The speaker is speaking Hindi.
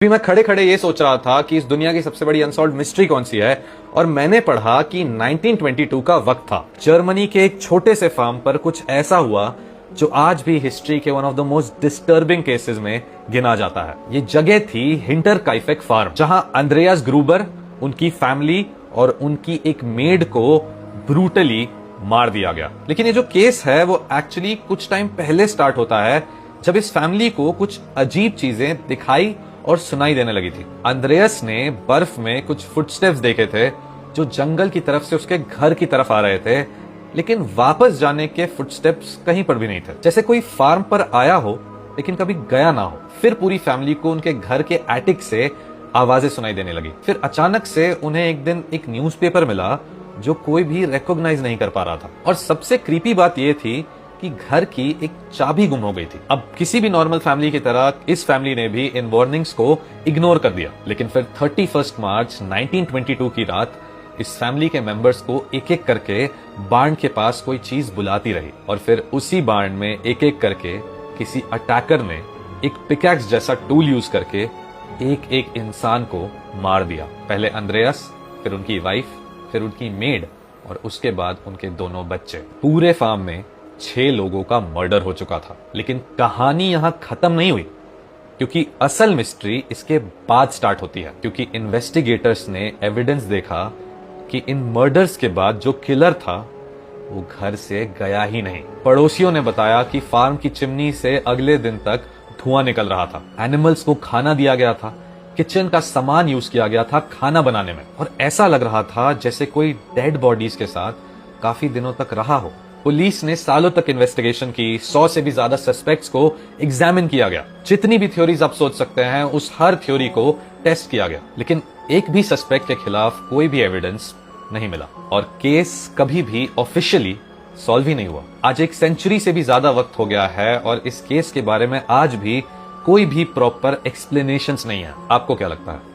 अभी मैं खड़े खड़े ये सोच रहा था कि इस दुनिया की सबसे बड़ी अनसॉल्व्ड मिस्ट्री कौन सी है, और मैंने पढ़ा कि 1922 का वक्त था। जर्मनी के एक छोटे से फार्म पर कुछ ऐसा हुआ जो आज भी हिस्ट्री के one of the most disturbing cases में गिना जाता है। ये जगह थी हिंटरकाइफेक फार्म, जहां अंद्रेयास ग्रूबर, उनकी फैमिली और उनकी एक मेड को ब्रूटली मार दिया गया। लेकिन ये जो केस है वो एक्चुअली कुछ टाइम पहले स्टार्ट होता है, जब इस फैमिली को कुछ अजीब चीजें दिखाई और सुनाई देने लगी थी। अंद्रेयास ने बर्फ में कुछ फुटस्टेप्स देखे थे जो जंगल की तरफ से उसके घर की तरफ आ रहे थे, लेकिन वापस जाने के फुटस्टेप्स कहीं पर भी नहीं थे। जैसे कोई फार्म पर आया हो लेकिन कभी गया ना हो। फिर पूरी फैमिली को उनके घर के एटिक से आवाजें सुनाई देने लगी। फिर अचानक से उन्हें एक दिन एक न्यूज़पेपर मिला जो कोई भी रिकॉग्नाइज नहीं कर पा रहा था। और सबसे क्रीपी बात यह थी कि घर की एक चाबी गुम हो गई थी। अब किसी भी नॉर्मल फैमिली की तरह इस फैमिली ने भी इन वार्निंग्स को इग्नोर कर दिया। लेकिन फिर 31 मार्च 1922 की रात इस फैमिली के मेंबर्स को एक एक करके बार्न के पास कोई चीज बुलाती रही, और फिर उसी बार्न में एक एक करके किसी अटैकर ने एक पिकैक्स जैसा टूल यूज करके एक एक इंसान को मार दिया। पहले अंद्रेयास, फिर उनकी वाइफ, फिर उनकी मेड और उसके बाद उनके दोनों बच्चे। पूरे फार्म में 6 लोगों का मर्डर हो चुका था। लेकिन कहानी यहां खत्म नहीं हुई, क्योंकि असल मिस्ट्री इसके बाद स्टार्ट होती है। क्योंकि इन्वेस्टिगेटर्स ने एविडेंस देखा कि इन मर्डर्स के बाद जो किलर था वो घर से गया ही नहीं। पड़ोसियों ने बताया कि फार्म की चिमनी से अगले दिन तक धुआं निकल रहा था। एनिमल्स को खाना दिया गया था, किचन का सामान यूज किया गया था खाना बनाने में, और ऐसा लग रहा था जैसे कोई डेड बॉडीज के साथ काफी दिनों तक रहा हो। पुलिस ने सालों तक इन्वेस्टिगेशन की, 100 से भी ज्यादा सस्पेक्ट्स को एग्जामिन किया गया। जितनी भी थ्योरीज आप सोच सकते हैं उस हर थ्योरी को टेस्ट किया गया, लेकिन एक भी सस्पेक्ट के खिलाफ कोई भी एविडेंस नहीं मिला, और केस कभी भी ऑफिशियली सॉल्व ही नहीं हुआ। आज 1 सेंचुरी से भी ज्यादा वक्त हो गया है और इस केस के बारे में आज भी कोई भी प्रॉपर एक्सप्लेनेशंस नहीं है। आपको क्या लगता है?